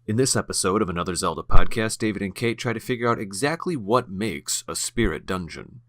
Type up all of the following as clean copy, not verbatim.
In this episode of Another Zelda podcast, David and Kate try to figure out exactly what makes a spirit dungeon.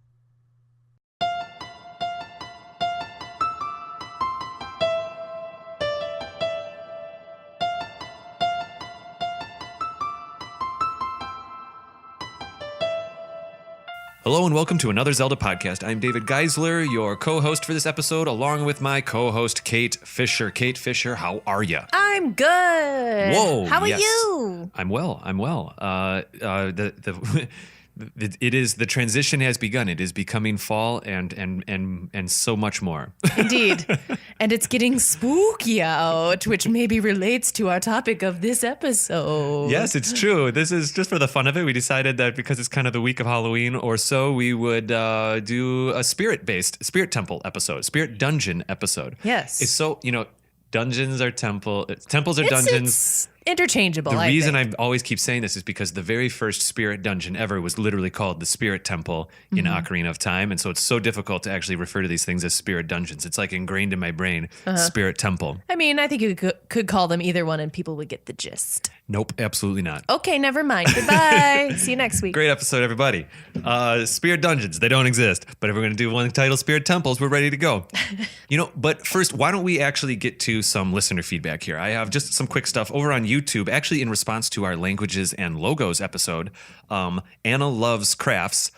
Hello and welcome to Another Zelda podcast. I'm David Geisler, your co-host for this episode, along with my co-host Kate Fischer. Kate Fischer, how are you? I'm good. Whoa, how are yes. you? I'm well. The transition has begun. It is becoming fall and so much more. Indeed. And it's getting spooky out, which maybe relates to our topic of this episode. Yes, it's true. This is just for the fun of it. We decided that because it's kind of the week of Halloween or so, we would do a spirit temple episode, spirit dungeon episode. Yes. It's so, dungeons are temples are dungeons. It's interchangeable. The reason I always keep saying this is because the very first spirit dungeon ever was literally called the Spirit Temple in Ocarina of Time. And so it's so difficult to actually refer to these things as spirit dungeons. It's like ingrained in my brain, Spirit Temple. I mean, I think you could call them either one and people would get the gist. Nope, absolutely not. Okay, never mind. Goodbye. See you next week. Great episode, everybody. Spirit dungeons, they don't exist. But if we're going to do one titled Spirit Temples, we're ready to go. But first, why don't we actually get to some listener feedback here? I have just some quick stuff over on YouTube, actually in response to our languages and logos episode. Anna Loves Crafts,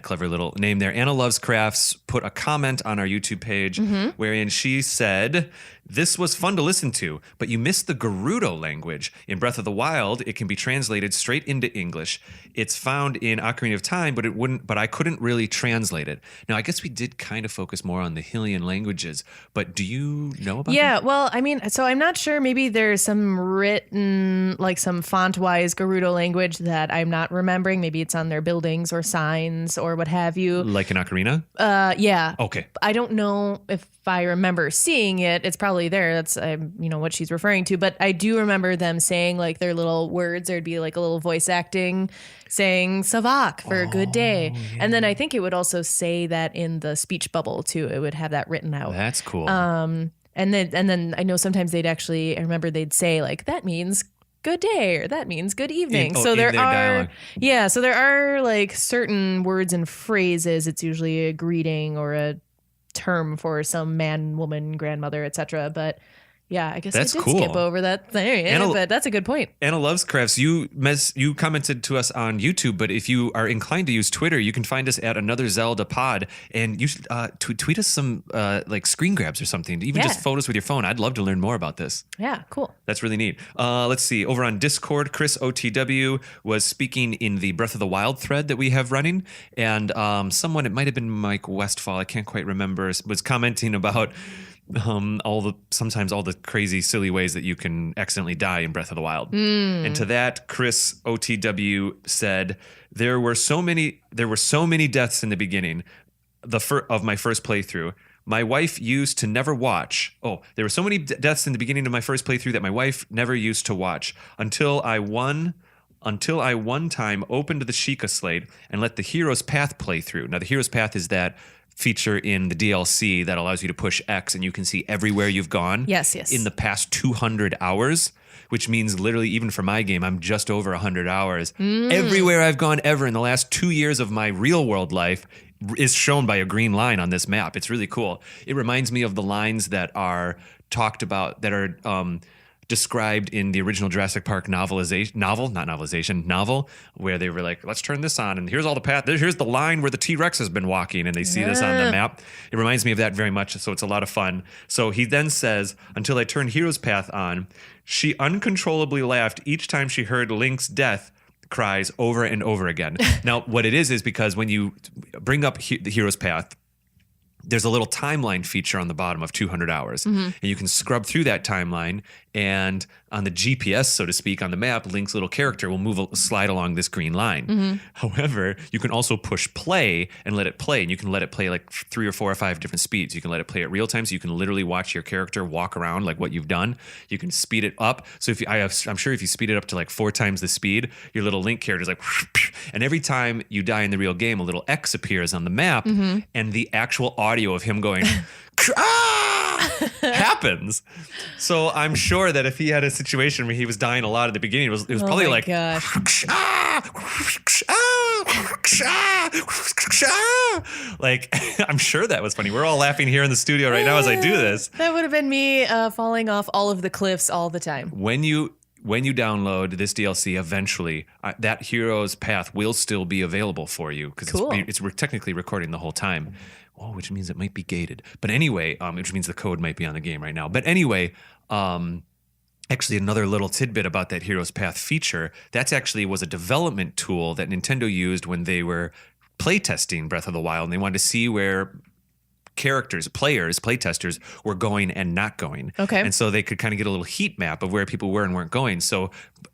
clever little name there. Anna Loves Crafts put a comment on our YouTube page wherein she said, "This was fun to listen to, but you missed the Gerudo language. In Breath of the Wild, it can be translated straight into English. It's found in Ocarina of Time, but I couldn't really translate it." Now, I guess we did kind of focus more on the Hylian languages, but do you know about that? Well, I mean, so I'm not sure. Maybe there's some written, like some font-wise Gerudo language that I'm not remembering. Maybe it's on their buildings or signs or what have you. Like in Ocarina? Yeah. Okay. I don't know if I remember seeing it. It's probably there. That's what she's referring to. But I do remember them saying like their little words. There'd be like a little voice acting saying "Savak" for a good day. Yeah. And then I think it would also say that in the speech bubble too. It would have that written out. That's cool. And then I know sometimes I remember they'd say like, "That means good day," or "That means good evening." So there are like certain words and phrases. It's usually a greeting or a term for some man, woman, grandmother, etc. But yeah, I guess that's I did cool. skip over that thing. But that's a good point. Anna Loves Crafts, you commented to us on YouTube, but if you are inclined to use Twitter, you can find us at Another Zelda Pod, and you should tweet us some like screen grabs or something, even just photos with your phone. I'd love to learn more about this. Yeah, cool. That's really neat. Let's see. Over on Discord, Chris OTW was speaking in the Breath of the Wild thread that we have running, and someone, it might have been Mike Westfall, I can't quite remember, was commenting about sometimes all the crazy, silly ways that you can accidentally die in Breath of the Wild. And to that, Chris OTW said, there were so many deaths in the beginning of my first playthrough. My wife used to never watch. Oh, there were so many deaths in the beginning of my first playthrough that my wife never used to watch until I one time opened the Sheikah Slate and let the Hero's Path play through. Now, the Hero's Path is that feature in the DLC that allows you to push X and you can see everywhere you've gone. Yes. In the past 200 hours, which means literally even for my game, I'm just over 100 hours. Everywhere I've gone ever in the last 2 years of my real world life is shown by a green line on this map. It's really cool. It reminds me of the lines that are talked about, that are described in the original Jurassic Park novel, where they were like, let's turn this on, and here's all the path. Here's the line where the T-Rex has been walking, and they see this on the map. It reminds me of that very much, so it's a lot of fun. So he then says, until I turned Hero's Path on, she uncontrollably laughed each time she heard Link's death cries over and over again. Now, what it is because when you bring up the Hero's Path, there's a little timeline feature on the bottom of 200 hours. And you can scrub through that timeline, and on the GPS, so to speak, on the map, Link's little character will slide along this green line. However, you can also push play and let it play, and you can let it play like 3 or 4 or 5 different speeds. You can let it play at real time, so you can literally watch your character walk around like what you've done. You can speed it up. So I'm sure if you speed it up to like 4 times the speed, your little Link character is like, and every time you die in the real game, a little X appears on the map, and the actual audio of him going, ah! happens. So I'm sure that if he had a situation where he was dying a lot at the beginning, it was probably like, like, I'm sure that was funny. We're all laughing here in the studio right now as I do this. That would have been me falling off all of the cliffs all the time. When you download this DLC, eventually that hero's path will still be available for you because we're technically recording the whole time. Oh, which means it might be gated. But anyway, which means the code might be on the game right now. But anyway, actually another little tidbit about that hero's path feature, that's actually was a development tool that Nintendo used when they were playtesting Breath of the Wild, and they wanted to see where playtesters were going and not going. Okay. And so they could kind of get a little heat map of where people were and weren't going. So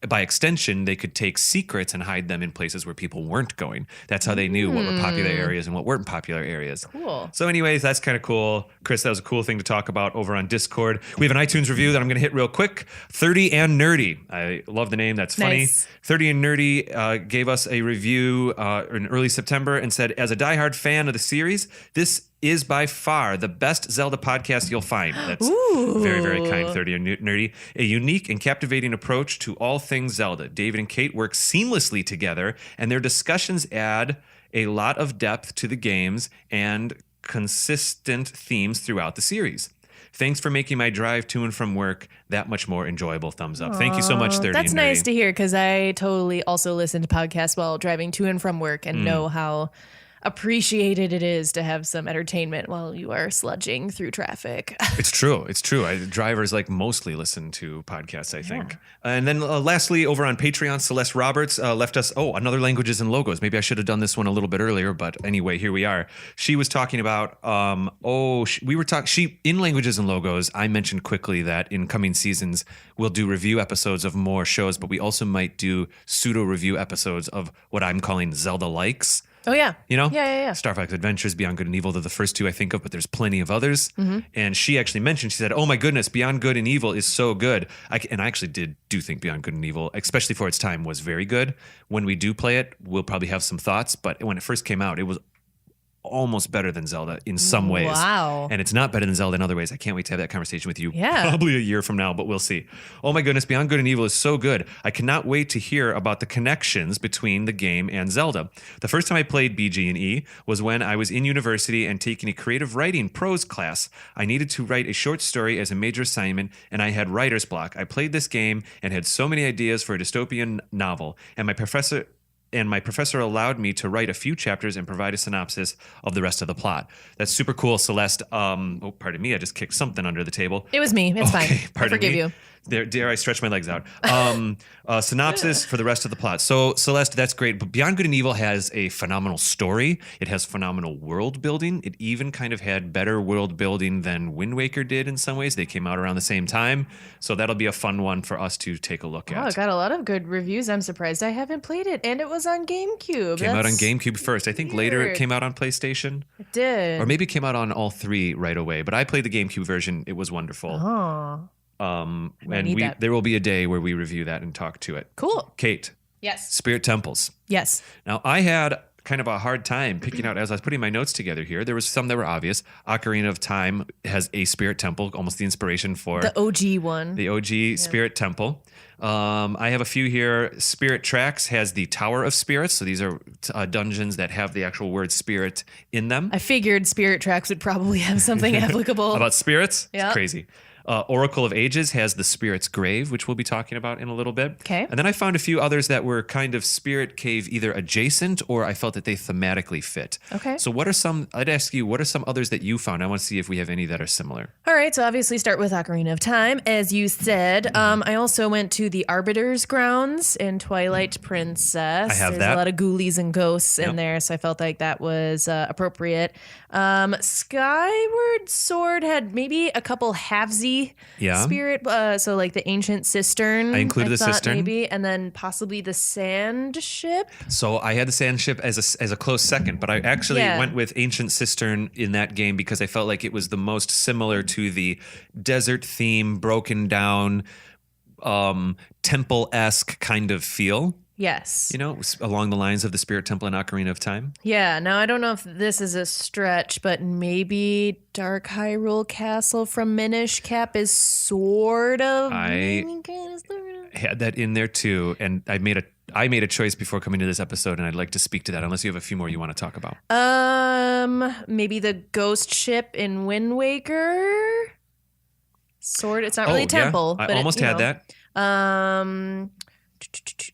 by extension, they could take secrets and hide them in places where people weren't going. That's how they knew what were popular areas and what weren't popular areas. Cool. So anyways, that's kind of cool. Chris, that was a cool thing to talk about over on Discord. We have an iTunes review that I'm going to hit real quick. 30 and Nerdy. I love the name. That's funny. Nice. 30 and Nerdy gave us a review in early September and said, as a diehard fan of the series, this is by far the best Zelda podcast you'll find. That's very, very kind, 30 and Nerdy. A unique and captivating approach to all things Zelda. David and Kate work seamlessly together, and their discussions add a lot of depth to the games and consistent themes throughout the series. Thanks for making my drive to and from work that much more enjoyable. Thumbs up. Thank you so much, 30 That's and nice Nerdy. to hear because I totally also listen to podcasts while driving to and from work and know how appreciated it is to have some entertainment while you are sludging through traffic. It's true. Drivers mostly listen to podcasts, I think. And then lastly, over on Patreon, Celeste Roberts left us, another languages and logos. Maybe I should have done this one a little bit earlier, but anyway, here we are. She was talking about, in languages and logos, I mentioned quickly that in coming seasons, we'll do review episodes of more shows, but we also might do pseudo review episodes of what I'm calling Zelda likes. Oh, yeah. You know? Yeah. Star Fox Adventures, Beyond Good and Evil, they're the first two I think of, but there's plenty of others. Mm-hmm. And she actually mentioned, she said, oh my goodness, Beyond Good and Evil is so good. And I actually do think Beyond Good and Evil, especially for its time, was very good. When we do play it, we'll probably have some thoughts, but when it first came out, it was almost better than Zelda in some ways. Wow. And it's not better than Zelda in other ways. I can't wait to have that conversation with you probably a year from now, but we'll see. Oh my goodness, Beyond Good and Evil is so good. I cannot wait to hear about the connections between the game and Zelda. The first time I played BG&E was when I was in university and taking a creative writing prose class. I needed to write a short story as a major assignment, and I had writer's block. I played this game and had so many ideas for a dystopian novel, and my professor allowed me to write a few chapters and provide a synopsis of the rest of the plot. That's super cool, Celeste. Pardon me, I just kicked something under the table. It was me. It's fine. I forgive you. Dare I stretch my legs out? Synopsis for the rest of the plot. So, Celeste, that's great. But Beyond Good and Evil has a phenomenal story. It has phenomenal world building. It even kind of had better world building than Wind Waker did in some ways. They came out around the same time. So that'll be a fun one for us to take a look at. Oh, it got a lot of good reviews. I'm surprised I haven't played it. And it was on GameCube. Came out on GameCube first. I think later it came out on PlayStation. It did. Or maybe it came out on all three right away. But I played the GameCube version. It was wonderful. Oh. And there will be a day where we review that and talk to it. Cool. Kate. Yes. Spirit Temples. Yes. Now, I had kind of a hard time picking out, as I was putting my notes together here, there was some that were obvious. Ocarina of Time has a Spirit Temple, almost the inspiration for the OG one. The OG Spirit Temple. I have a few here. Spirit Tracks has the Tower of Spirits. So these are dungeons that have the actual word spirit in them. I figured Spirit Tracks would probably have something applicable. About spirits? Yeah. It's crazy. Oracle of Ages has the Spirit's Grave, which we'll be talking about in a little bit. Okay. And then I found a few others that were kind of Spirit Cave either adjacent or I felt that they thematically fit. Okay. So I'd ask you, what are some others that you found? I want to see if we have any that are similar. All right. So obviously start with Ocarina of Time, as you said. I also went to the Arbiter's grounds in Twilight Princess. I have There's that. a lot of ghoulies and ghosts in there, so I felt like that was appropriate. Skyward Sword had maybe a couple halvesy spirit, so like the ancient cistern. I included the cistern, maybe, and then possibly the sand ship. So I had the sand ship as a close second, but I actually went with ancient cistern in that game because I felt like it was the most similar to the desert theme, broken down, temple-esque kind of feel. Yes. You know, along the lines of the Spirit Temple in Ocarina of Time. Yeah. Now, I don't know if this is a stretch, but maybe Dark Hyrule Castle from Minish Cap is sort of. I had that in there too, and I made a choice before coming to this episode, and I'd like to speak to that. Unless you have a few more you want to talk about. Maybe the ghost ship in Wind Waker. Sort. It's not really a temple. I but almost had that.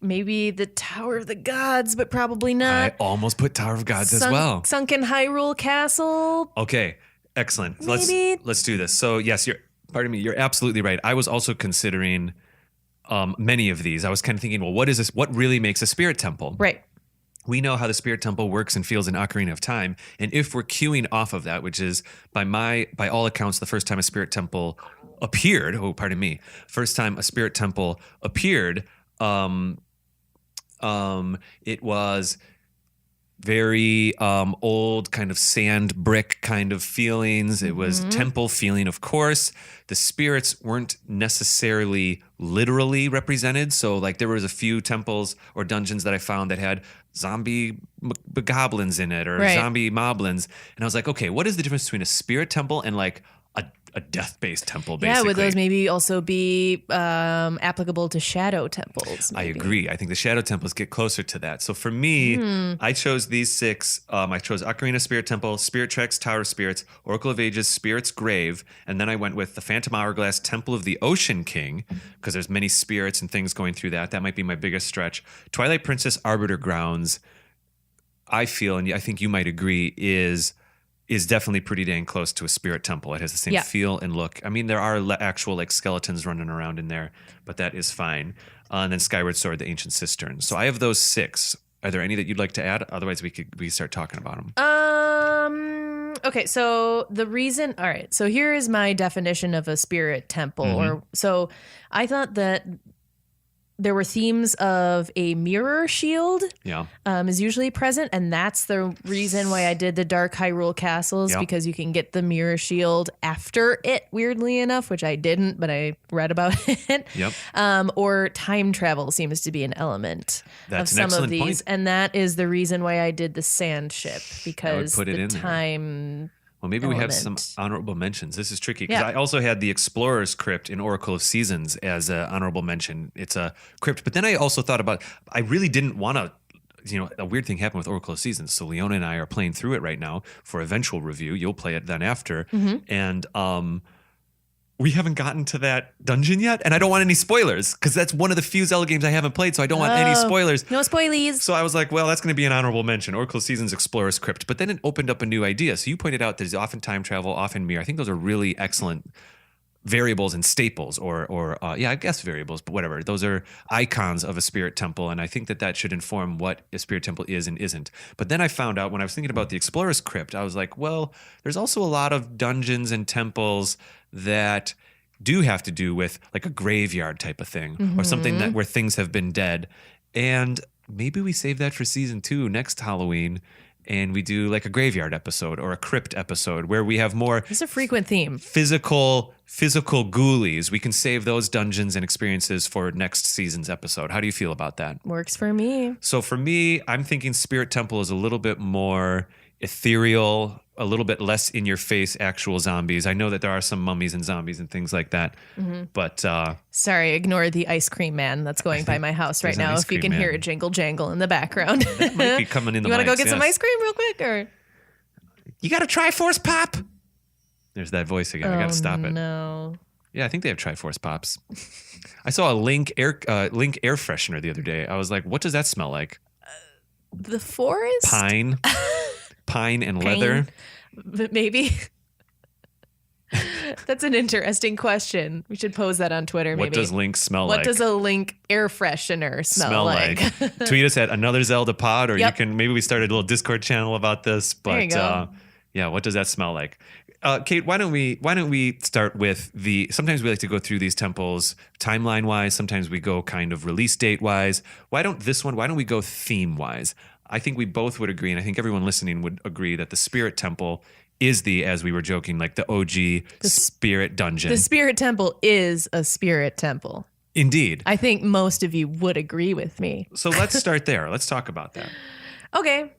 Maybe the Tower of the Gods, but probably not. I almost put Tower of Gods as well. Sunken Hyrule Castle. Okay, excellent. Maybe. Let's do this. So yes, you're absolutely right. I was also considering many of these. I was kind of thinking, well, what is this? What really makes a spirit temple? Right. We know how the spirit temple works and feels in Ocarina of Time, and if we're queuing off of that, which is by all accounts the first time a spirit temple appeared. Oh, pardon me. First time a spirit temple appeared. It was very old, kind of sand brick kind of feelings. It was temple feeling, of course. The spirits weren't necessarily literally represented. So like there was a few temples or dungeons that I found that had zombie goblins in it or zombie moblins. And I was like, okay, what is the difference between a spirit temple and like a death-based temple, basically? Yeah, would those maybe also be applicable to shadow temples? Maybe? I agree. I think the shadow temples get closer to that. So for me, I chose these 6. I chose Ocarina Spirit Temple, Spirit Tracks, Tower of Spirits, Oracle of Ages, Spirit's Grave, and then I went with the Phantom Hourglass, Temple of the Ocean King, because there's many spirits and things going through that. That might be my biggest stretch. Twilight Princess, Arbiter Grounds, I feel, and I think you might agree, is definitely pretty dang close to a spirit temple. It has the same feel and look. I mean, there are actual like skeletons running around in there, but that is fine. And then Skyward Sword, the Ancient Cistern. So I have those 6. Are there any that you'd like to add? Otherwise, we start talking about them. Okay, so the reason. All right, so here is my definition of a spirit temple. So I thought that there were themes of a mirror shield is usually present, and that's the reason why I did the Dark Hyrule Castles, because you can get the mirror shield after it, weirdly enough, which I didn't, but I read about it. Or time travel seems to be an element of some of these, point. And that is the reason why I did the sand ship, because the time... Well, maybe we have some honorable mentions. This is tricky because I also had the Explorer's Crypt in Oracle of Seasons as an honorable mention. It's a crypt. But then I also thought about, I really didn't want to, a weird thing happened with Oracle of Seasons. So Leona and I are playing through it right now for eventual review. You'll play it then after. And we haven't gotten to that dungeon yet, and I don't want any spoilers because that's one of the few Zelda games I haven't played, so I don't want any spoilers. No spoilies. So I was like, well, that's going to be an honorable mention, Oracle Seasons Explorer's Crypt. But then it opened up a new idea. So you pointed out there's often time travel, often mirror. I think those are really excellent variables and staples or I guess variables, but whatever. Those are icons of a spirit temple, and I think that should inform what a spirit temple is and isn't. But then I found out when I was thinking about the Explorer's Crypt, I was like, well, there's also a lot of dungeons and temples that do have to do with like a graveyard type of thing or something that where things have been dead. And maybe we save that for season 2 next Halloween, and we do like a graveyard episode or a crypt episode where we have more. It's a frequent theme. Physical ghoulies. We can save those dungeons and experiences for next season's episode. How do you feel about that? Works for me. So for me, I'm thinking Spirit Temple is a little bit more ethereal, a little bit less in your face actual zombies. I know that there are some mummies and zombies and things like that, but sorry, ignore the ice cream man that's going by my house right now. If you can hear a jingle jangle in the background, that might be coming in the. You want to go get some ice cream real quick, or you got a Triforce Pop? There's that voice again. I got to stop it. No. Yeah, I think they have Triforce Pops. I saw a Link air freshener the other day. I was like, what does that smell like? The forest? Pine and leather? Maybe. That's an interesting question. We should pose that on Twitter, maybe. What does Link smell like? What does a Link air freshener smell like? Tweet us at Another Zelda Pod, or you can, maybe we started a little Discord channel about this. But there you go. Yeah, what does that smell like? Kate, why don't we start with sometimes we like to go through these temples timeline wise. Sometimes we go kind of release date wise. Why don't we go theme wise? I think we both would agree, and I think everyone listening would agree that the Spirit Temple is as we were joking, like the OG Spirit Dungeon. The Spirit Temple is a Spirit Temple. Indeed. I think most of you would agree with me. So let's start there. Let's talk about that. Okay.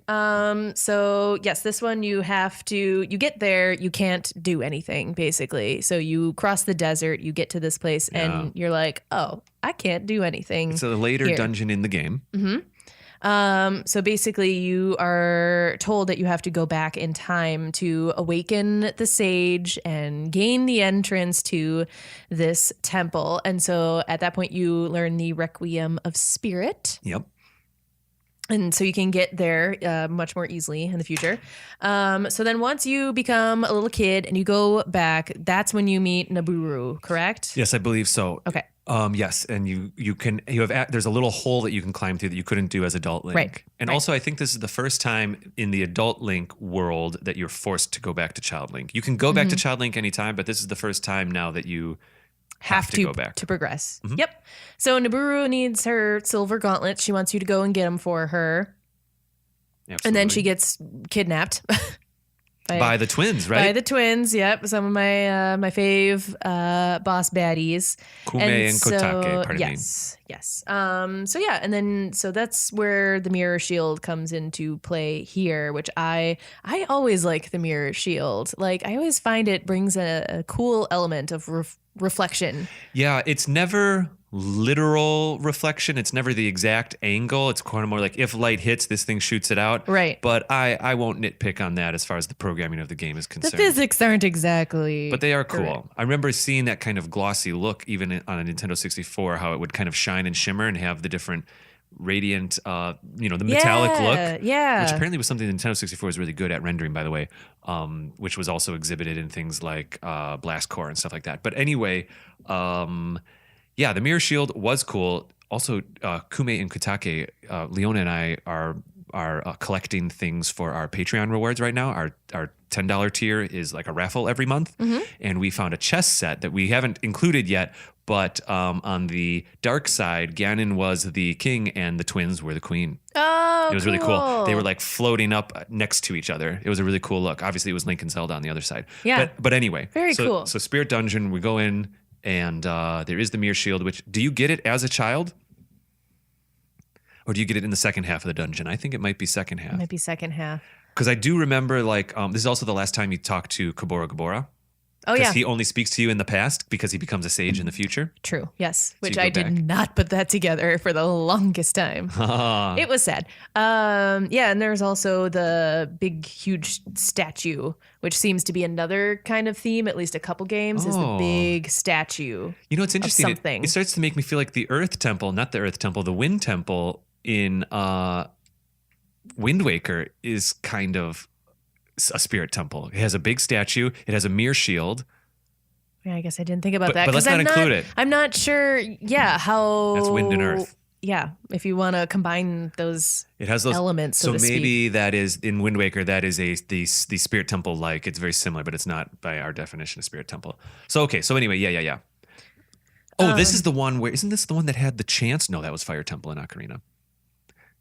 So yes, this one you get there, you can't do anything basically. So you cross the desert, you get to this place and you're like, oh, I can't do anything. It's a later here. dungeon in the game. So basically you are told that you have to go back in time to awaken the sage and gain the entrance to this temple. And so at that point you learn the Requiem of Spirit. Yep. And so you can get there much more easily in the future. So then once you become a little kid and you go back, that's when you meet Nabooru, correct? Yes, I believe so. Okay. Yes, and there's a little hole that you can climb through that you couldn't do as adult Link. Right. And also I think this is the first time in the adult Link world that you're forced to go back to Child Link. You can go back to Child Link anytime, but this is the first time now that you have to go back to progress. Yep. So Nabooru needs her silver gauntlets. She wants you to go and get them for her. Absolutely. And then she gets kidnapped. By the twins, right? By the twins, yep. Some of my fave boss baddies. Kume and Kotake, pardon me. Yes. So that's where the mirror shield comes into play here, which I always like the mirror shield. Like I always find it brings a cool element of reflection. Yeah, it's never literal reflection. It's never the exact angle. It's kind of more like if light hits, this thing shoots it out. Right. But I won't nitpick on that as far as the programming of the game is concerned. The physics aren't exactly. But they are cool. correct. I remember seeing that kind of glossy look even on a Nintendo 64, how it would kind of shine and shimmer and have the different radiant, the metallic look. Yeah. Which apparently was something Nintendo 64 was really good at rendering, by the way, which was also exhibited in things like Blast Core and stuff like that. But anyway, yeah, the mirror shield was cool. Also, Kume and Kotake, Leona and I are collecting things for our Patreon rewards right now. Our $10 tier is like a raffle every month, and we found a chess set that we haven't included yet. But on the dark side, Ganon was the king and the twins were the queen. Oh, it was really cool. They were like floating up next to each other. It was a really cool look. Obviously, it was Link and Zelda on the other side. Yeah. But anyway, very cool. So Spirit Dungeon, we go in. And there is the mirror shield, which, do you get it as a child? Or do you get it in the second half of the dungeon? I think it might be second half. It might be second half. Because I do remember, this is also the last time you talk to Kobora Gabora. Oh, yeah. Because he only speaks to you in the past because he becomes a sage in the future. True, yes. Which you I go did back. not put that together for the longest time. It was sad. Yeah, and there's also the big, huge statue, which seems to be another kind of theme, at least a couple games, is the big statue. You know, it's interesting. Something. It starts to make me feel like the Earth Temple, not the Earth Temple, the Wind Temple in Wind Waker is kind of a spirit temple. It has a big statue. It has a mirror shield. Yeah, I guess I didn't think about that. But let's not include it. I'm not sure, how... That's wind and earth. Yeah, if you want to combine those elements, so to speak. Maybe that is, in Wind Waker, that is the spirit temple like. It's very similar, but it's not by our definition of spirit temple. So anyway, yeah. Oh, this is the one where, isn't this the one that had the chants? No, that was Fire Temple in Ocarina.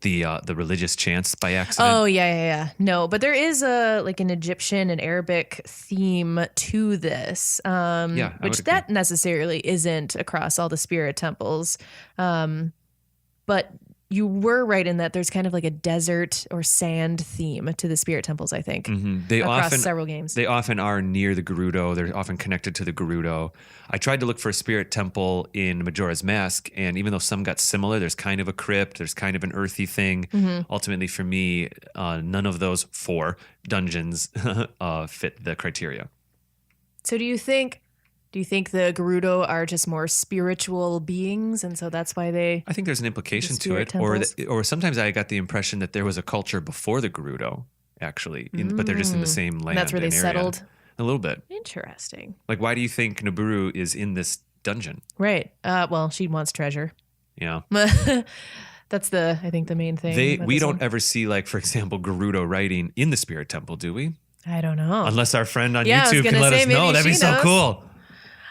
The religious chants by accident. Oh, yeah. No, but there is an Egyptian and Arabic theme to this, which that necessarily isn't across all the spirit temples. But you were right in that there's kind of like a desert or sand theme to the spirit temples, I think, across several games. They often are near the Gerudo. They're often connected to the Gerudo. I tried to look for a spirit temple in Majora's Mask, and even though some got similar, there's kind of a crypt, there's kind of an earthy thing. Ultimately, for me, none of those 4 dungeons fit the criteria. So do you think the Gerudo are just more spiritual beings, and so that's why they... I think there's an implication to it. Temples? Or sometimes I got the impression that there was a culture before the Gerudo, actually, but they're just in the same land. And that's where they settled? A little bit. Interesting. Like, why do you think Nabooru is in this dungeon? Right. Well, she wants treasure. Yeah. That's I think the main thing. We don't ever see, like, for example, Gerudo writing in the Spirit Temple, do we? I don't know. Unless our friend on YouTube can let us know. That'd be so cool.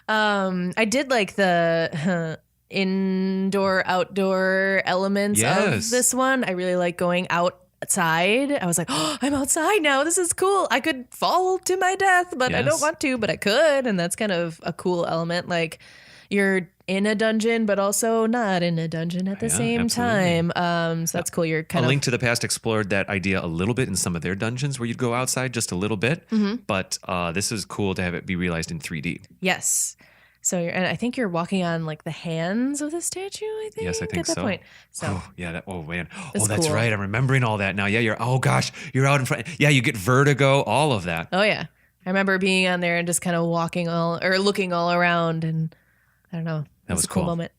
I did like the indoor, outdoor elements of this one. I really like going outside. I was like, oh, I'm outside now. This is cool. I could fall to my death, but I don't want to, but I could. And that's kind of a cool element. Like you're in a dungeon, but also not in a dungeon at the same time. So that's cool. You're kind of... A Link to the Past explored that idea a little bit in some of their dungeons where you'd go outside just a little bit. But this is cool to have it be realized in 3D. Yes. So and I think you're walking on like the hands of the statue, I think. Yes, I think at that so. point. So man. That's That's cool. right. I'm remembering all that now. Yeah, you're out in front. Yeah, you get vertigo, all of that. Oh yeah. I remember being on there and just kind of looking all around, and I don't know. That was a cool cool. moment.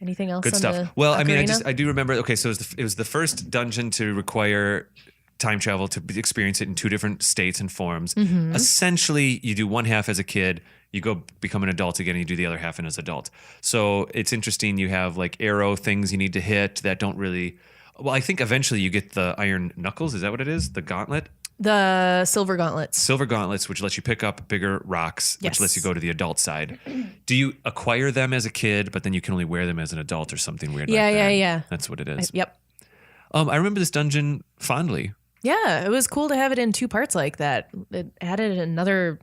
Anything else? Good on stuff. The well, Ocarina? I do remember. Okay, so it was the first dungeon to require time travel to experience it in two different states and forms. Essentially, you do one half as a kid, you go become an adult again, and you do the other half as an adult. So it's interesting. You have like arrow things you need to hit that don't really. Well, I think eventually you get the iron knuckles. Is that what it is? The gauntlet. The silver gauntlets. Silver gauntlets, which lets you pick up bigger rocks, which lets you go to the adult side. Do you acquire them as a kid, but then you can only wear them as an adult or something weird like that? Yeah. That's what it is. Yep. I remember this dungeon fondly. Yeah, it was cool to have it in two parts like that. It added another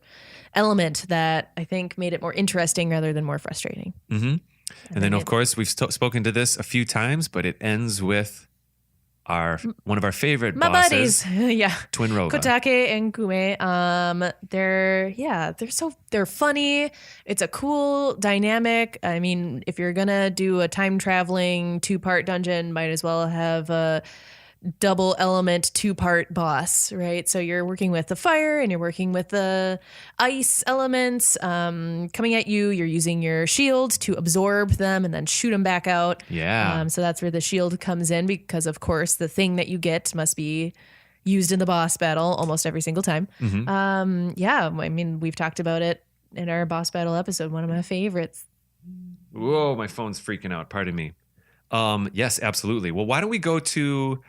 element that I think made it more interesting rather than more frustrating. And then, of course, we've spoken to this a few times, but it ends with one of our favorite bosses, buddies. Yeah, Twin Rova. Kotake and Kume. They're funny. It's a cool dynamic. I mean, if you're gonna do a time traveling 2-part dungeon, might as well have a double element 2-part boss, right? So you're working with the fire and you're working with the ice elements coming at you. You're using your shield to absorb them and then shoot them back out. Yeah. So that's where the shield comes in, because of course the thing that you get must be used in the boss battle almost every single time. Yeah, I mean, we've talked about it in our boss battle episode, one of my favorites. Whoa, my phone's freaking out. Pardon me. Yes, absolutely. Well, why don't we go to...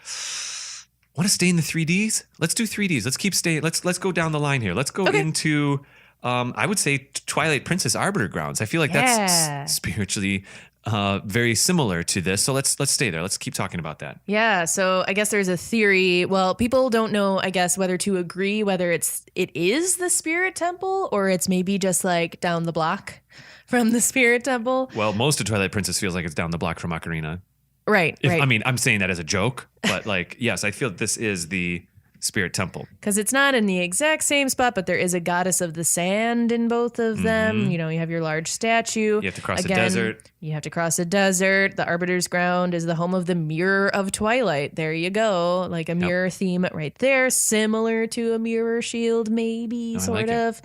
Want to stay in the 3Ds? Let's do 3Ds. Let's keep staying. Let's go down the line here. Let's go into, I would say, Twilight Princess Arbiter grounds. I feel like that's spiritually very similar to this. So let's stay there. Let's keep talking about that. Yeah. So I guess there's a theory. Well, people don't know, I guess, whether to agree whether it is the Spirit Temple or it's maybe just like down the block from the Spirit Temple. Well, most of Twilight Princess feels like it's down the block from Ocarina. Right. I mean, I'm saying that as a joke, but like, yes, I feel this is the Spirit Temple. Because it's not in the exact same spot, but there is a goddess of the sand in both of them. You know, you have your large statue. You have to cross a desert. You have to cross a desert. The Arbiter's ground is the home of the Mirror of Twilight. There you go. Like a mirror theme right there. Similar to a mirror shield, maybe, sort of.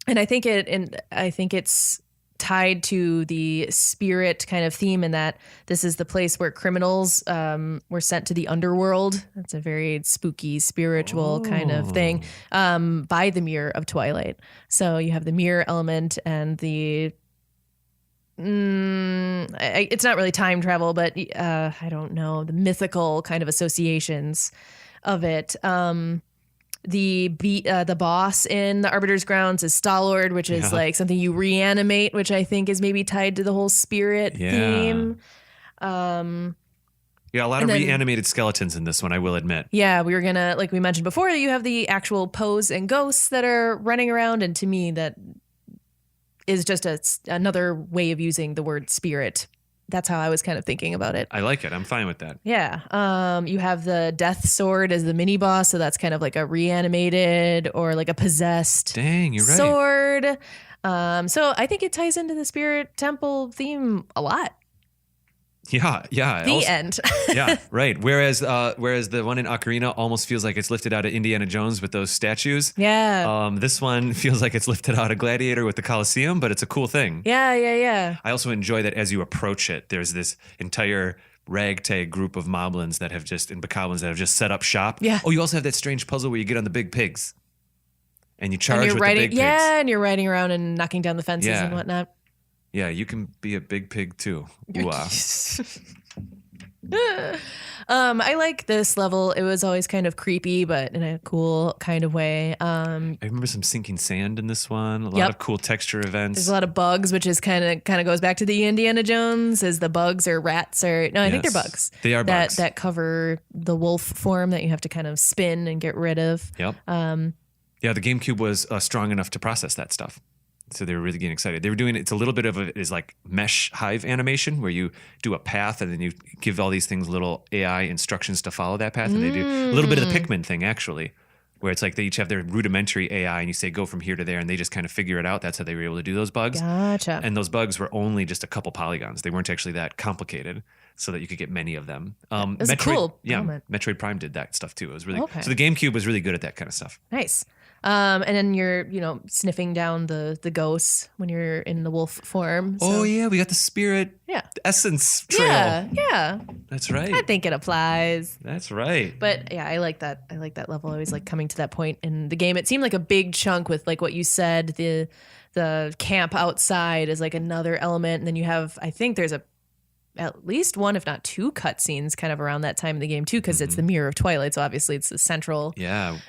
And I think it's tied to the spirit kind of theme in that this is the place where criminals were sent to the underworld. That's a very spooky, spiritual kind of thing by the Mirror of Twilight. So you have the mirror element and the... it's not really time travel, but I don't know, the mythical kind of associations of it. The boss in the Arbiter's grounds is Stalwart, which is like something you reanimate, which I think is maybe tied to the whole spirit theme. Yeah, a lot of reanimated skeletons in this one, I will admit. Yeah, we were gonna, like we mentioned before, you have the actual pose and ghosts that are running around, and to me that is just another way of using the word spirit. That's how I was kind of thinking about it. I like it. I'm fine with that. Yeah. You have the Death Sword as the mini boss, so that's kind of like a reanimated or like a possessed Dang, you're right. sword. So I think it ties into the Spirit Temple theme a lot. Yeah. The end. Yeah, right. Whereas the one in Ocarina almost feels like it's lifted out of Indiana Jones with those statues. Yeah. This one feels like it's lifted out of Gladiator with the Colosseum, but it's a cool thing. Yeah. I also enjoy that as you approach it, there's this entire ragtag group of moblins and bokoblins that have just set up shop. Yeah. Oh, you also have that strange puzzle where you get on the big pigs and you charge with the big pigs. Yeah, and you're riding around and knocking down the fences and whatnot. Yeah, you can be a big pig too. Ooh-ah. I like this level. It was always kind of creepy, but in a cool kind of way. I remember some sinking sand in this one. A lot of cool texture events. There's a lot of bugs, which is kind of goes back to the Indiana Jones, as the bugs or rats or I think they're bugs. They are bugs that cover the wolf form that you have to kind of spin and get rid of. Yep. Yeah, the GameCube was strong enough to process that stuff. So they were really getting excited. They were doing it's a little bit of is like mesh hive animation where you do a path and then you give all these things little AI instructions to follow that path, and they do a little bit of the Pikmin thing actually, where it's like they each have their rudimentary AI and you say go from here to there and they just kind of figure it out. That's how they were able to do those bugs. Gotcha. And those bugs were only just a couple polygons. They weren't actually that complicated, so that you could get many of them. That's a cool element. Metroid Prime did that stuff too. It was really so the GameCube was really good at that kind of stuff. Nice. And then you're, sniffing down the ghosts when you're in the wolf form. So. Oh yeah, we got the spirit essence trail. Yeah. That's right. I think it applies. That's right. But yeah, I like that. I like that level. I always like coming to that point in the game. It seemed like a big chunk with like what you said, the camp outside is like another element. And then you have, I think there's at least one, if not two cutscenes kind of around that time in the game too, because it's the Mirror of Twilight. So obviously it's the central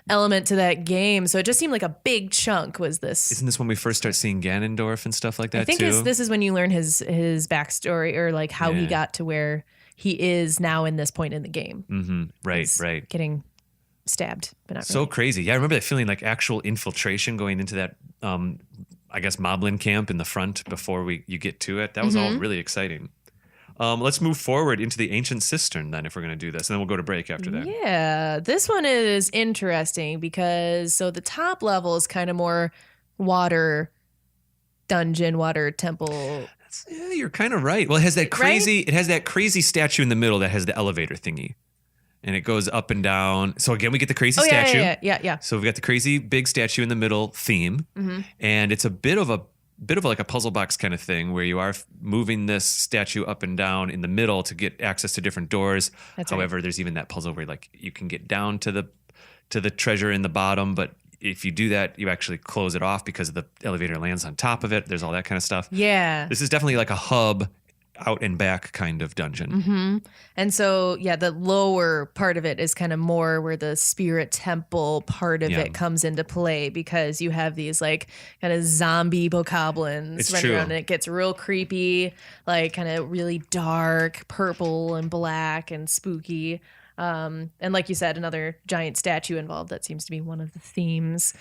element to that game. So it just seemed like a big chunk was this. Isn't this when we first start seeing Ganondorf and stuff like that I think too? this is when you learn his backstory or like how he got to where he is now in this point in the game. Mm-hmm. Right. Getting stabbed, but not so really. Crazy. Yeah, I remember that feeling like actual infiltration going into that, I guess, Moblin camp in the front before you get to it. That was all really exciting. Let's move forward into the ancient cistern then if we're going to do this. And then we'll go to break after that. Yeah, this one is interesting because the top level is kind of more water dungeon, water temple. Yeah, you're kind of right. Well, it has that crazy statue in the middle that has the elevator thingy. And it goes up and down. So again, we get the crazy statue. Yeah. So we've got the crazy big statue in the middle theme. And it's a bit of like a puzzle box kind of thing where you are moving this statue up and down in the middle to get access to different doors. However, there's even that puzzle where like you can get down to the treasure in the bottom, but if you do that, you actually close it off because the elevator lands on top of it. There's all that kind of stuff. Yeah. This is definitely like a hub out and back kind of dungeon. And so, the lower part of it is kind of more where the spirit temple part of it comes into play because you have these like kind of zombie bokoblins running around and it gets real creepy, like kind of really dark, purple and black and spooky. And like you said, another giant statue involved. That seems to be one of the themes.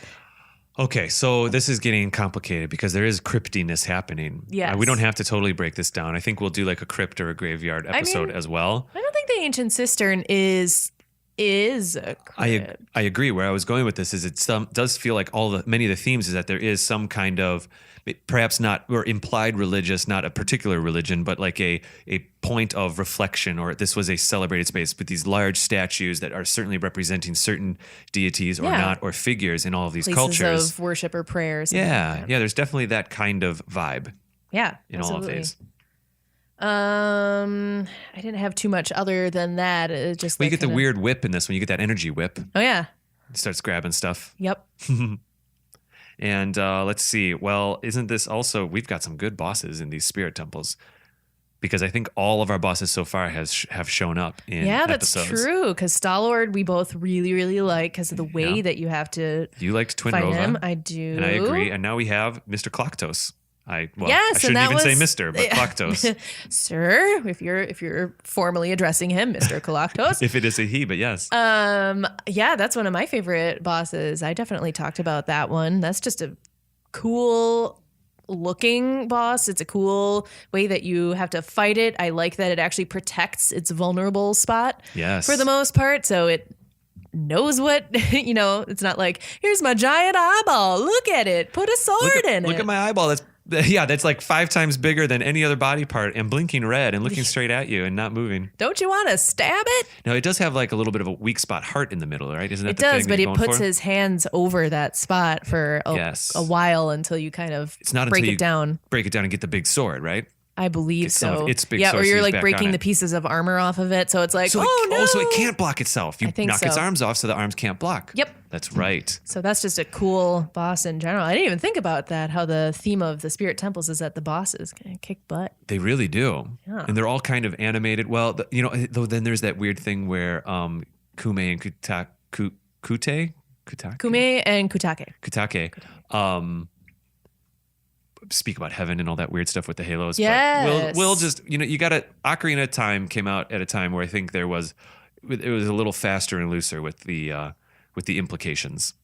Okay, so this is getting complicated because there is cryptiness happening. Yes. We don't have to totally break this down. I think we'll do like a crypt or a graveyard episode as well. I don't think the ancient cistern is a crypt. I agree. Where I was going with this is it does feel like many of the themes is that there is some kind of perhaps not or implied religious, not a particular religion, but like a point of reflection, or this was a celebrated space with these large statues that are certainly representing certain deities or not, or figures in all of these Places cultures of worship or prayers. Yeah. There's definitely that kind of vibe. Yeah, in all of these. I didn't have too much other than that. Just you get the weird whip in this one. You get that energy whip. Oh yeah, it starts grabbing stuff. Yep. And let's see. Well, isn't this also? We've got some good bosses in these spirit temples, because I think all of our bosses so far have shown up in episodes. That's true. Because Stalwart, we both really, really like because of the way that you have to. You liked Twin fight Rova. him. I do, and I agree. And now we have Mr. Kloktos. I yes, shouldn't even say Mr., but Kloktos. Sir, if you're formally addressing him, Mr. Kloktos. If it is a he, but yes. That's one of my favorite bosses. I definitely talked about that one. That's just a cool looking boss. It's a cool way that you have to fight it. I like that it actually protects its vulnerable spot for the most part. So it knows what, it's not like, here's my giant eyeball. Look at it. Put a sword in it. Look at my eyeball. That's like 5 times bigger than any other body part and blinking red and looking straight at you and not moving. Don't you want to stab it? Now, it does have like a little bit of a weak spot heart in the middle, right? Isn't that it the thing? It does, but he puts his hands over that spot for a while until you kind of break it down. Break it down and get the big sword, right? I believe so. It's big or you're like breaking the pieces of armor off of it. So it's like, no. So it can't block itself. You knock its arms off so the arms can't block. Yep. That's right. So that's just a cool boss in general. I didn't even think about that, how the theme of the spirit temples is that the bosses kind of kick butt. They really do. Yeah. And they're all kind of animated. Well, though then there's that weird thing where Kume and Kutake? Kume and Kutake. Speak about heaven and all that weird stuff with the halos. Yes. But we'll just, you got Ocarina time came out at a time where I think it was a little faster and looser with the implications.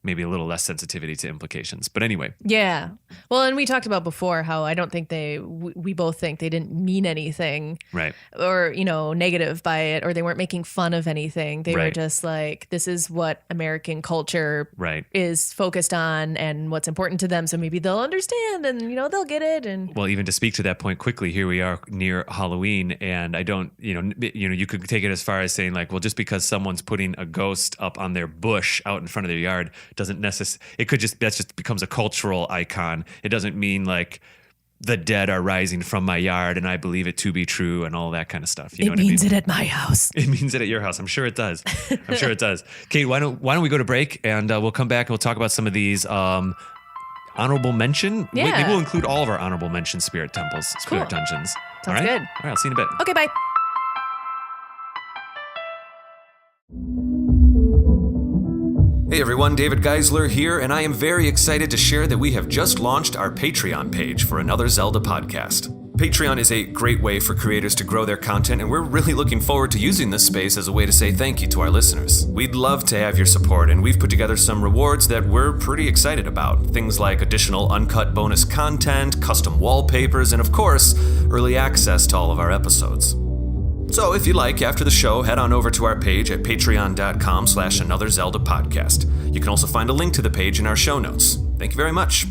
maybe a little less sensitivity to implications. But anyway. Yeah. Well, and we talked about before how I don't think we both think they didn't mean anything. Right. Or, negative by it, or they weren't making fun of anything. They were just like, this is what American culture is focused on and what's important to them. So maybe they'll understand and, they'll get it. And well, even to speak to that point quickly, here we are near Halloween, and I don't, you could take it as far as saying like, well, just because someone's putting a ghost up on their bush out in front of their yard doesn't necessarily, that just becomes a cultural icon. It doesn't mean like the dead are rising from my yard and I believe it to be true and all that kind of stuff. You know what I mean? It means it at my house. It means it at your house. I'm sure it does. I'm sure it does. Kate, why don't we go to break and we'll come back and we'll talk about some of these honorable mention. Yeah. Maybe we'll include all of our honorable mention spirit temples, spirit dungeons. Sounds all right? good. All right, I'll see you in a bit. Okay, bye. Hey everyone, David Geisler here, and I am very excited to share that we have just launched our Patreon page for Another Zelda podcast. Patreon is a great way for creators to grow their content, and we're really looking forward to using this space as a way to say thank you to our listeners. We'd love to have your support, and we've put together some rewards that we're pretty excited about. Things like additional uncut bonus content, custom wallpapers, and of course, early access to all of our episodes. So if you like, after the show, head on over to our page at patreon.com/AnotherZeldaPodcast. You can also find a link to the page in our show notes. Thank you very much.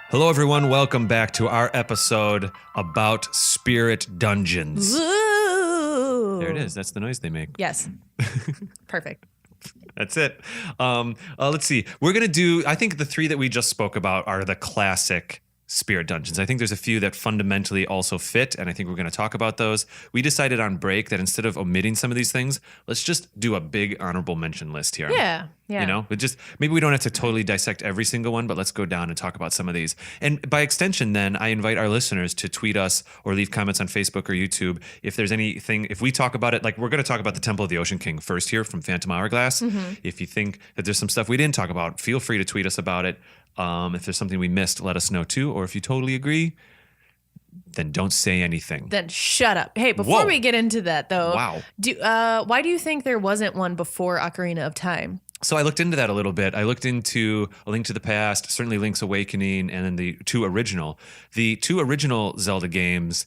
Hello, everyone. Welcome back to our episode about spirit dungeons. Ooh. There it is. That's the noise they make. Yes. Perfect. That's it. Let's see. We're going to do, I think the three that we just spoke about are the classic spirit dungeons. I think there's a few that fundamentally also fit, and I think we're going to talk about those. We decided on break that instead of omitting some of these things, let's just do a big honorable mention list here. Yeah. Maybe we don't have to totally dissect every single one, but let's go down and talk about some of these. And by extension, then, I invite our listeners to tweet us or leave comments on Facebook or YouTube if there's anything, if we talk about it, like we're going to talk about the Temple of the Ocean King first here from Phantom Hourglass. Mm-hmm. If you think that there's some stuff we didn't talk about, feel free to tweet us about it. If there's something we missed, let us know too. Or if you totally agree, then don't say anything. Then shut up. Hey, before we get into that though, why do you think there wasn't one before Ocarina of Time? So I looked into that a little bit. I looked into A Link to the Past, certainly Link's Awakening, and then the two original Zelda games.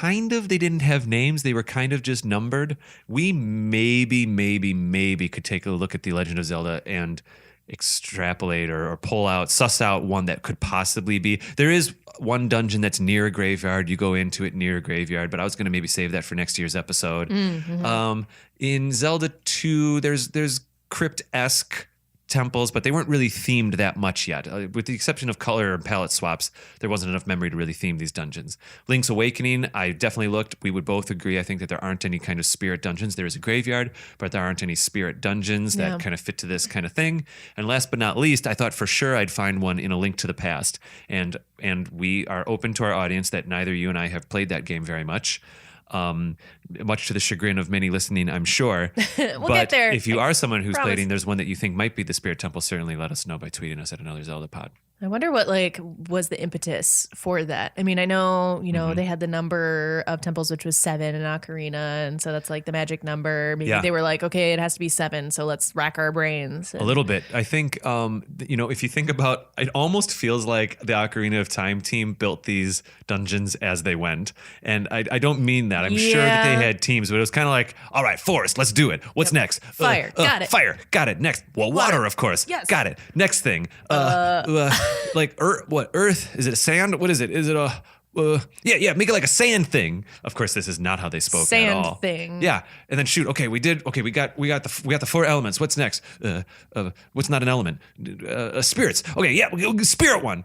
They didn't have names. They were kind of just numbered. We maybe could take a look at the Legend of Zelda and extrapolate or suss out one that could possibly be. There is one dungeon that's near a graveyard. You go into it near a graveyard, but I was going to maybe save that for next year's episode. Mm-hmm. In Zelda 2, there's crypt-esque temples, but they weren't really themed that much yet. With the exception of color and palette swaps, there wasn't enough memory to really theme these dungeons. Link's Awakening, I definitely looked. We would both agree, I think, that there aren't any kind of spirit dungeons. There is a graveyard, but there aren't any spirit dungeons that kind of fit to this kind of thing. And last but not least, I thought for sure I'd find one in A Link to the Past. And we are open to our audience that neither you and I have played that game very much. Much to the chagrin of many listening, I'm sure. We'll but get there. If you are someone who's Promise. playing, there's one that you think might be the Spirit Temple, certainly let us know by tweeting us at Another Zelda Pod. I wonder what was the impetus for that. I mean, I know, they had the number of temples, which was 7 in Ocarina. And so that's like the magic number. Maybe they were like, okay, it has to be 7. So let's rack our brains. A little bit. I think, if you think about, it almost feels like the Ocarina of Time team built these dungeons as they went. And I don't mean that. I'm sure that they had teams, but it was kind of like, all right, forest, let's do it. What's next? Fire. Got it. Fire. Got it. Next. Well, water, of course. Yes. Got it. Next thing. Like earth? Is it a sand? What is it? Is it a make it like a sand thing. Of course, this is not how they spoke at all. Sand thing. Yeah, and then shoot. Okay, we got the 4 elements. What's next? What's not an element? Spirits. Okay, yeah, spirit one.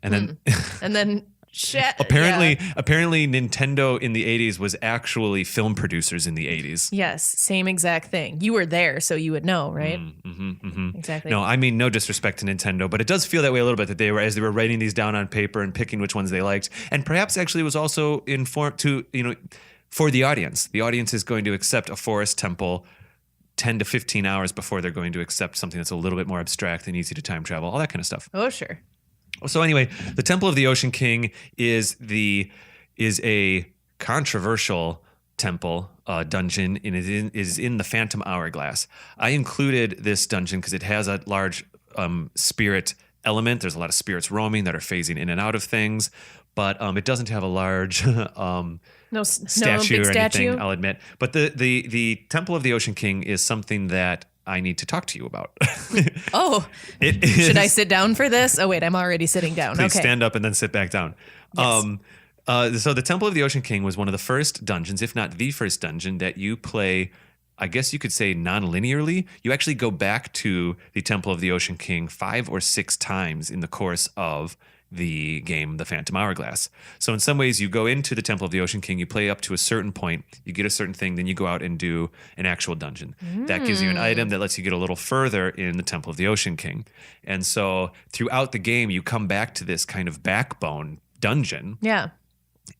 And then and then shit. Apparently Nintendo in the 80s was actually film producers in the 80s. Yes, same exact thing. You were there, so you would know, right? Exactly. No, I mean no disrespect to Nintendo, but it does feel that way a little bit, that as they were writing these down on paper and picking which ones they liked, and perhaps actually it was also informed to for the audience. The audience is going to accept a forest temple 10 to 15 hours before they're going to accept something that's a little bit more abstract and easy to time travel, all that kind of stuff. Oh, sure. So anyway, the Temple of the Ocean King is is a controversial temple dungeon, and it is in the Phantom Hourglass. I included this dungeon because it has a large spirit element. There's a lot of spirits roaming that are phasing in and out of things, but it doesn't have a large statue or anything, I'll admit. But the Temple of the Ocean King is something that I need to talk to you about. Oh, should I sit down for this? Oh, wait, I'm already sitting down. Please okay. Stand up and then sit back down. Yes. So the Temple of the Ocean King was one of the first dungeons, if not the first dungeon, that you play, I guess you could say non-linearly. You actually go back to the Temple of the Ocean King 5 or 6 times in the course of the game, The Phantom Hourglass. So in some ways, you go into the Temple of the Ocean King, you play up to a certain point, you get a certain thing, then you go out and do an actual dungeon. That gives you an item that lets you get a little further in the Temple of the Ocean King. And so throughout the game, you come back to this kind of backbone dungeon. Yeah.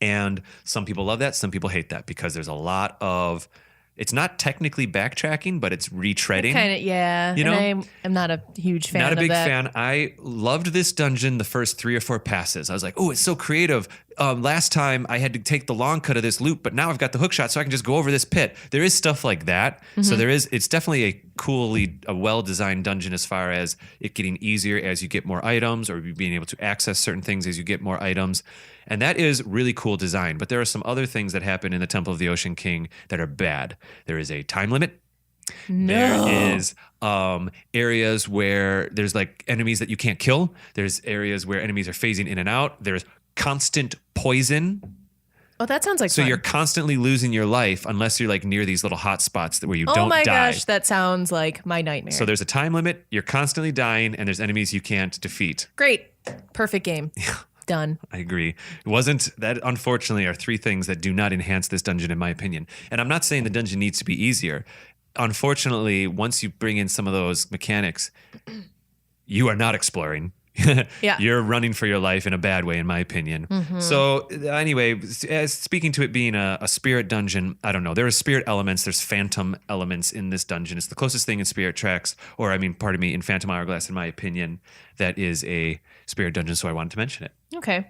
And some people love that, some people hate that, because there's a lot of, it's not technically backtracking, but it's retreading. Kind of, yeah. You know, and I'm not a huge fan of that. Not a big fan. I loved this dungeon the first 3 or 4 passes. I was like, oh, it's so creative. Last time I had to take the long cut of this loop, but now I've got the hook shot, so I can just go over this pit. There is stuff like that. So it's definitely a well-designed dungeon as far as it getting easier as you get more items, or being able to access certain things as you get more items. And that is really cool design. But there are some other things that happen in the Temple of the Ocean King that are bad. There is a time limit. No. There is areas where there's like enemies that you can't kill. There's areas where enemies are phasing in and out. There's constant poison. Oh, that sounds like so fun. You're constantly losing your life unless you're like near these little hot spots where you don't die. Oh my gosh, that sounds like my nightmare. So there's a time limit. You're constantly dying, and there's enemies you can't defeat. Great. Perfect game. Done. I agree. It wasn't that, unfortunately, are 3 things that do not enhance this dungeon, in my opinion. And I'm not saying the dungeon needs to be easier. Unfortunately, once you bring in some of those mechanics, you are not exploring. Yeah. You're running for your life in a bad way, in my opinion. So anyway, as speaking to it being a spirit dungeon, I don't know. There are spirit elements. There's phantom elements in this dungeon. It's the closest thing in Spirit Tracks, in Phantom Hourglass, in my opinion, that is a spirit dungeon. So I wanted to mention it. Okay.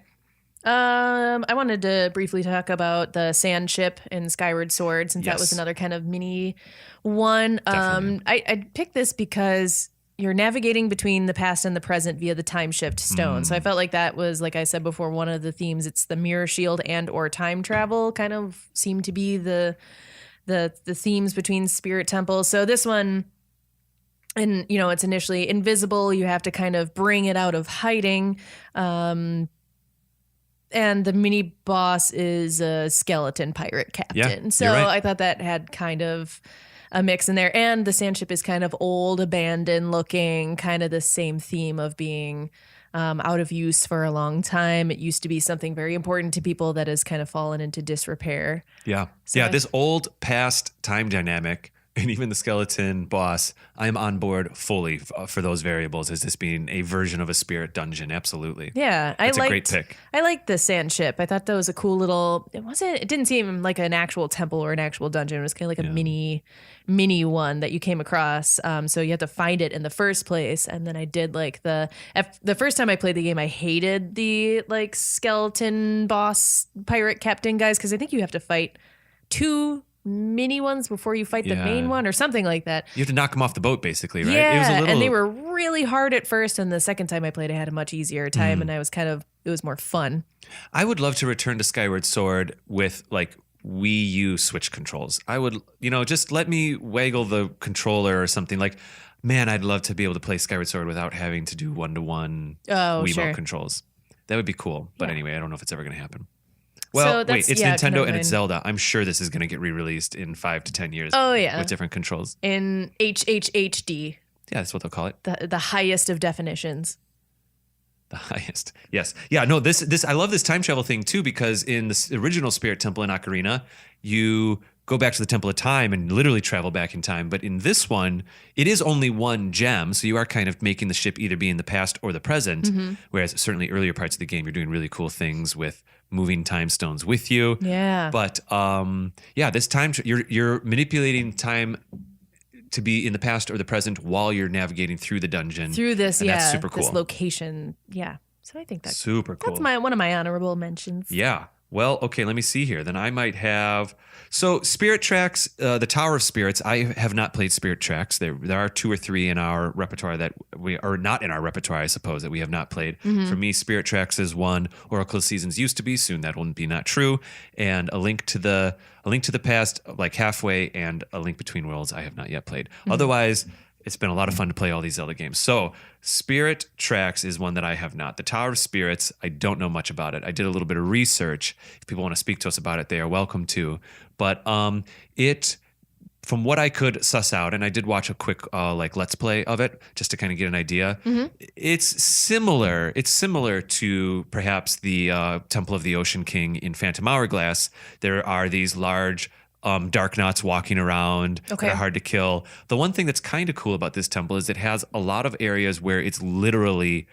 I wanted to briefly talk about the sand ship in Skyward Sword, since that was another kind of mini one. I picked this because you're navigating between the past and the present via the time shift stone. So I felt like that was, like I said before, one of the themes. It's the mirror shield and or time travel kind of seem to be the themes between spirit temples. So this one, and it's initially invisible. You have to kind of bring it out of hiding. And the mini boss is a skeleton pirate captain. So right. I thought that had kind of a mix in there. And the sand ship is kind of old, abandoned looking, kind of the same theme of being out of use for a long time. It used to be something very important to people that has kind of fallen into disrepair. Yeah. So This old past time dynamic, and even the skeleton boss, I'm on board fully for those variables as this being a version of a spirit dungeon. Absolutely. Yeah. It's a great pick. I liked the sand ship. I thought that was a cool little, it didn't seem like an actual temple or an actual dungeon. It was kind of like a mini one that you came across. So you had to find it in the first place. And then I did like the first time I played the game, I hated the like skeleton boss pirate captain guys, because I think you have to fight 2 mini ones before you fight the main one or something like that. You have to knock them off the boat, basically, right? Yeah, and they were really hard at first, and the second time I played, I had a much easier time, and it was more fun. I would love to return to Skyward Sword with like Wii U Switch controls. I would, just let me waggle the controller or something. Like, man, I'd love to be able to play Skyward Sword without having to do one-to-one Wiimote controls. That would be cool. But anyway, I don't know if it's ever going to happen. Well, wait, it's Nintendo and it's Zelda. I'm sure this is going to get re-released in 5 to 10 years. Oh, yeah. With different controls. In HHHD. Yeah, that's what they'll call it. The highest of definitions. The highest. Yes. Yeah, no, this I love this time travel thing too, because in the original Spirit Temple in Ocarina, you go back to the Temple of Time and literally travel back in time. But in this one, it is only one gem. So you are kind of making the ship either be in the past or the present. Whereas certainly earlier parts of the game, you're doing really cool things with moving time stones with you. Yeah. But this time, you're manipulating time to be in the past or the present while you're navigating through the dungeon. Through this, that's super cool. This location. Yeah. So I think that's super cool. That's one of my honorable mentions. Yeah. Well, okay, let me see here. Then I might have. So, Spirit Tracks, the Tower of Spirits, I have not played Spirit Tracks. There are 2 or 3 in our repertoire that we are not in our repertoire, I suppose, that we have not played. For me, Spirit Tracks is one. Oracle of Seasons used to be. Soon that will be not true. And A Link to the Past, like halfway, and A Link Between Worlds, I have not yet played. Otherwise, it's been a lot of fun to play all these Zelda games. So, Spirit Tracks is one that I have not. The Tower of Spirits, I don't know much about it. I did a little bit of research. If people want to speak to us about it, they are welcome to. But it, from what I could suss out, and I did watch a quick Let's Play of it just to kind of get an idea. It's similar. It's similar to perhaps the Temple of the Ocean King in Phantom Hourglass. There are these large Darknauts walking around that are hard to kill. The one thing that's kind of cool about this temple is it has a lot of areas where it's literally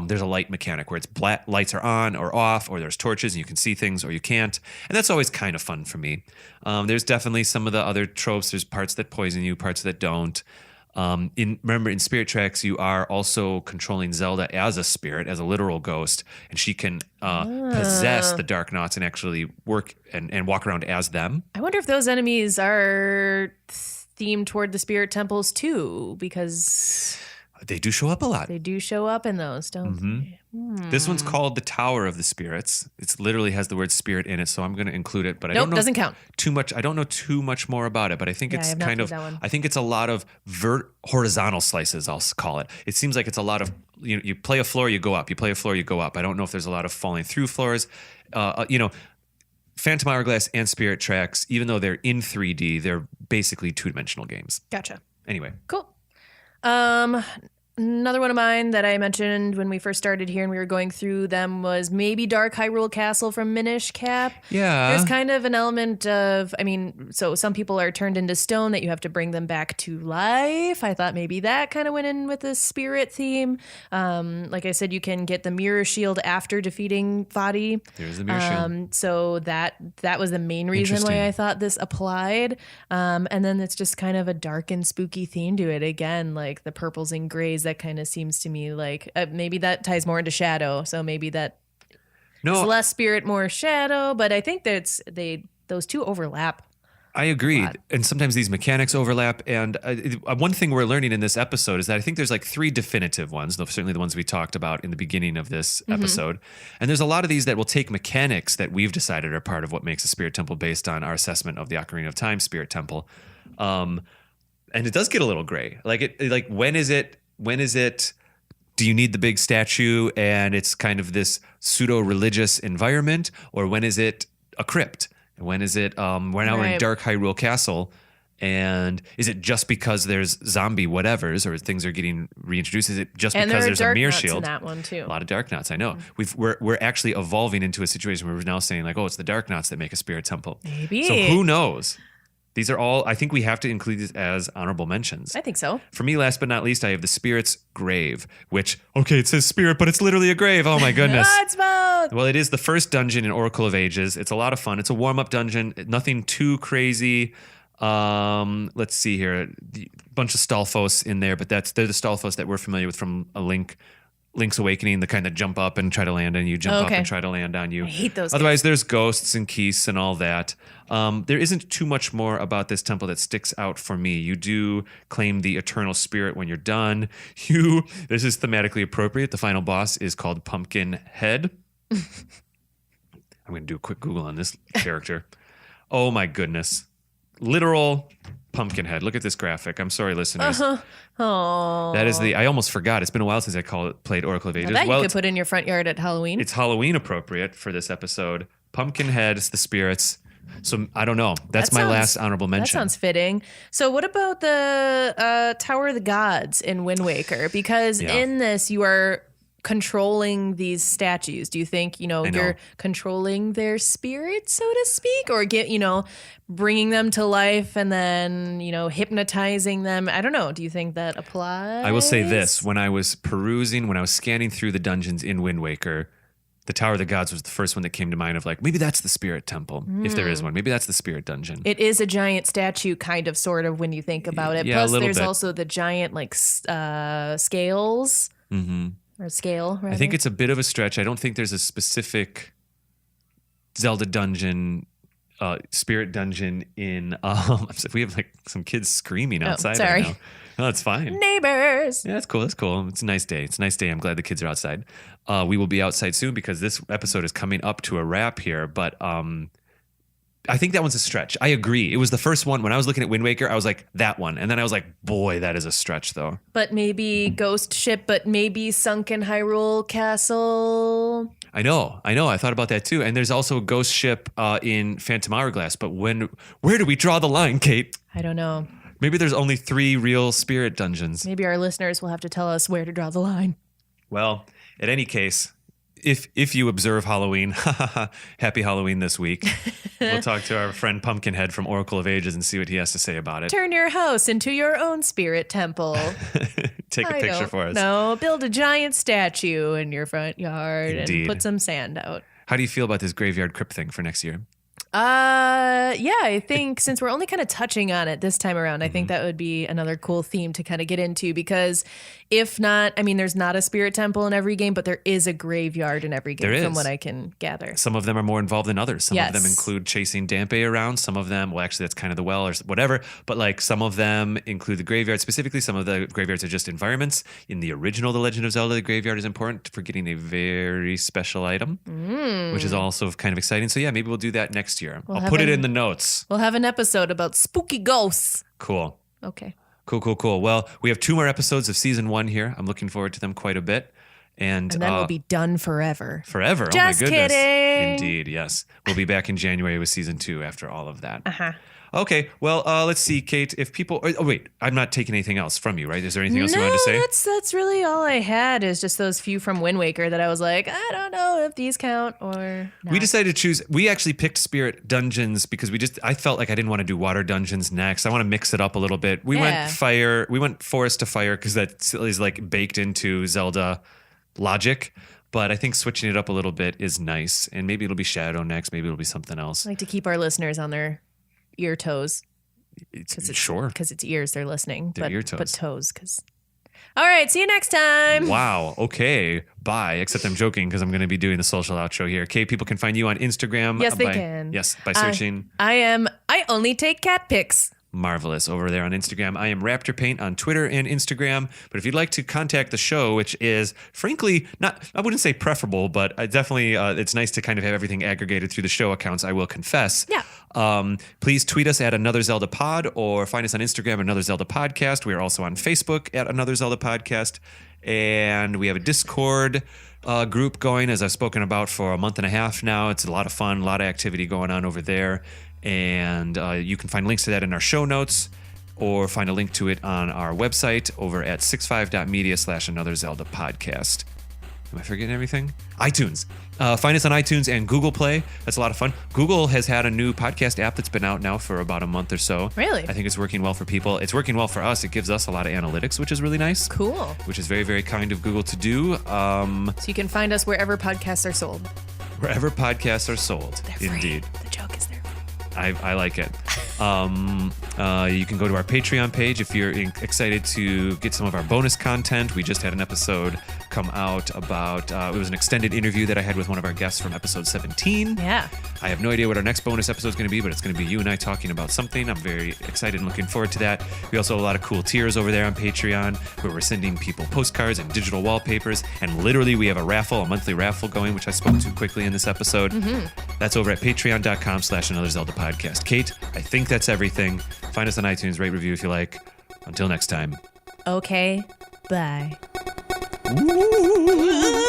there's a light mechanic where it's lights are on or off, or there's torches and you can see things or you can't, and that's always kind of fun for me. There's definitely some of the other tropes. There's parts that poison you, parts that don't. Remember, in Spirit Tracks, you are also controlling Zelda as a spirit, as a literal ghost, and she can possess the Darknauts and actually work and walk around as them. I wonder if those enemies are themed toward the spirit temples too, because they do show up a lot. They do show up in those, don't they? This one's called the Tower of the Spirits. It literally has the word spirit in it, so I'm going to include it. But I don't know doesn't count too much. I don't know too much more about it, but I think it's kind of. I think it's a lot of horizontal slices. I'll call it. It seems like it's a lot of you play a floor, you go up. You play a floor, you go up. I don't know if there's a lot of falling through floors. Phantom Hourglass and Spirit Tracks, even though they're in 3D, they're basically 2-dimensional games. Gotcha. Anyway, cool. Another one of mine that I mentioned when we first started here and we were going through them was maybe Dark Hyrule Castle from Minish Cap. Yeah. There's kind of an element of, so some people are turned into stone that you have to bring them back to life. I thought maybe that kind of went in with the spirit theme. Like I said, you can get the mirror shield after defeating Fadi. There's the mirror shield. So that was the main reason why I thought this applied. And then it's just kind of a dark and spooky theme to it. Again, like the purples and grays, that kind of seems to me like maybe that ties more into shadow. So maybe that is less spirit, more shadow. But I think those two overlap. I agree. And sometimes these mechanics overlap. And one thing we're learning in this episode is that I think there's like 3 definitive ones, certainly the ones we talked about in the beginning of this episode. And there's a lot of these that will take mechanics that we've decided are part of what makes a spirit temple based on our assessment of the Ocarina of Time spirit temple. And it does get a little gray. When is it, do you need the big statue and it's kind of this pseudo-religious environment? Or when is it a crypt? When is it, we're now in Dark Hyrule Castle, and is it just because there's zombie whatevers or things are getting reintroduced? Is it just because there's a mirror shield? And there are Darknauts in that one too. A lot of Darknauts, I know. We're actually evolving into a situation where we're now saying like, oh, it's the Darknauts that make a spirit temple. Maybe. So who knows? These are all, I think we have to include these as honorable mentions. I think so. For me, last but not least, I have the Spirit's Grave, which, it says spirit, but it's literally a grave. Oh my goodness. It's both. Well, it is the first dungeon in Oracle of Ages. It's a lot of fun. It's a warm-up dungeon. Nothing too crazy. Let's see here. A bunch of Stalfos in there, but they're the Stalfos that we're familiar with from Link's Awakening, the kind that jump up and try to land on you, jump up and try to land on you. I hate those. Otherwise, there's ghosts and keys and all that. There isn't too much more about this temple that sticks out for me. You do claim the eternal spirit when you're done. This is thematically appropriate. The final boss is called Pumpkin Head. I'm going to do a quick Google on this character. Oh my goodness. Literal pumpkin head. Look at this graphic. I'm sorry, listeners. Oh, that is I almost forgot. It's been a while since I played Oracle of Ages. That you could put in your front yard at Halloween. It's Halloween appropriate for this episode. Pumpkin head, it's the spirits. So I don't know. That's my last honorable mention. That sounds fitting. So what about the Tower of the Gods in Wind Waker? Because in this you are controlling these statues. Do you think, you're controlling their spirits, so to speak, or bringing them to life and then, hypnotizing them? I don't know. Do you think that applies? I will say this. When I was scanning through the dungeons in Wind Waker, the Tower of the Gods was the first one that came to mind of like, maybe that's the spirit temple, if there is one. Maybe that's the spirit dungeon. It is a giant statue, kind of, sort of, when you think about it. Yeah, Plus, a little there's bit. also the giant, scales. Mm-hmm. Or scale, rather. I think it's a bit of a stretch. I don't think there's a specific Zelda dungeon, spirit dungeon in. We have like some kids screaming outside. Sorry. Right now. No, it's fine. Neighbors. Yeah, that's cool. That's cool. It's a nice day. It's a nice day. I'm glad the kids are outside. We will be outside soon because this episode is coming up to a wrap here. But I think that one's a stretch. I agree. It was the first one. When I was looking at Wind Waker, I was like, that one. And then I was like, boy, that is a stretch, though. But maybe Ghost Ship, but maybe Sunken Hyrule Castle. I know. I thought about that, too. And there's also Ghost Ship in Phantom Hourglass. But where do we draw the line, Kate? I don't know. Maybe there's only 3 real spirit dungeons. Maybe our listeners will have to tell us where to draw the line. Well, in any case, if you observe Halloween, happy Halloween this week. We'll talk to our friend Pumpkinhead from Oracle of Ages and see what he has to say about it. Turn your house into your own spirit temple. Take a picture for us. No, build a giant statue in your front yard Indeed. And put some sand out. How do you feel about this graveyard crypt thing for next year? Yeah, I think since we're only kind of touching on it this time around, I think that would be another cool theme to kind of get into because if not, I mean, there's not a spirit temple in every game, but there is a graveyard in every game from what I can gather. Some of them are more involved than others. Some of them include chasing Dampe around. Some of them, well, actually, that's kind of the well or whatever, but like some of them include the graveyard. Specifically, some of the graveyards are just environments. In the original The Legend of Zelda, the graveyard is important for getting a very special item, which is also kind of exciting. So yeah, maybe we'll do that next year. I'll put it in the notes. We'll have an episode about spooky ghosts. Cool. Okay. Cool. Well, we have 2 more episodes of season 1 here. I'm looking forward to them quite a bit. And then we'll be done forever. Forever. Just oh my goodness. Kidding. Indeed, yes. We'll be back in January with season 2 after all of that. Uh-huh. Okay, well, let's see, Kate, if people... Oh, wait, I'm not taking anything else from you, right? Is there anything else you wanted to say? That's really all I had is just those few from Wind Waker that I was like, I don't know if these count or not. We decided to choose... We actually picked Spirit Dungeons because I felt like I didn't want to do Water Dungeons next. I want to mix it up a little bit. We went Forest to Fire because that is like baked into Zelda logic. But I think switching it up a little bit is nice. And maybe it'll be Shadow next. Maybe it'll be something else. I like to keep our listeners on their ear toes. Sure. Because it's ears they're listening. They're ear toes. But toes. All right. See you next time. Wow. Okay. Bye. Except I'm joking because I'm going to be doing the social outro here. Kate, people can find you on Instagram. Yes, they can. Yes, by searching. I only take cat pics. Marvelous over there on Instagram. I am Raptor Paint on Twitter and Instagram. But if you'd like to contact the show, which is frankly I wouldn't say preferable, but I definitely it's nice to kind of have everything aggregated through the show accounts, I will confess. Yeah. Please tweet us at Another Zelda Pod or find us on Instagram, Another Zelda Podcast. We are also on Facebook at Another Zelda Podcast. And we have a Discord group going, as I've spoken about for a month and a half now. It's a lot of fun, a lot of activity going on over there. And you can find links to that in our show notes or find a link to it on our website over at 65.media/Another Zelda Podcast. Am I forgetting everything? iTunes. Find us on iTunes and Google Play. That's a lot of fun. Google has had a new podcast app that's been out now for about a month or so. Really? I think it's working well for people. It's working well for us. It gives us a lot of analytics, which is really nice. Cool. Which is very, very kind of Google to do. So you can find us wherever podcasts are sold. Wherever podcasts are sold. They're free. Indeed. The joke is they're free. I like it. You can go to our Patreon page if you're excited to get some of our bonus content. We just had an episode come out about, it was an extended interview that I had with one of our guests from episode 17. Yeah. I have no idea what our next bonus episode is going to be, but it's going to be you and I talking about something. I'm very excited and looking forward to that. We also have a lot of cool tiers over there on Patreon where we're sending people postcards and digital wallpapers. And literally we have a monthly raffle going, which I spoke to quickly in this episode. Mm-hmm. That's over at patreon.com/Another Zelda Podcast. Kate, I think that's everything. Find us on iTunes, rate, review if you like. Until next time. Okay, bye. Ooh.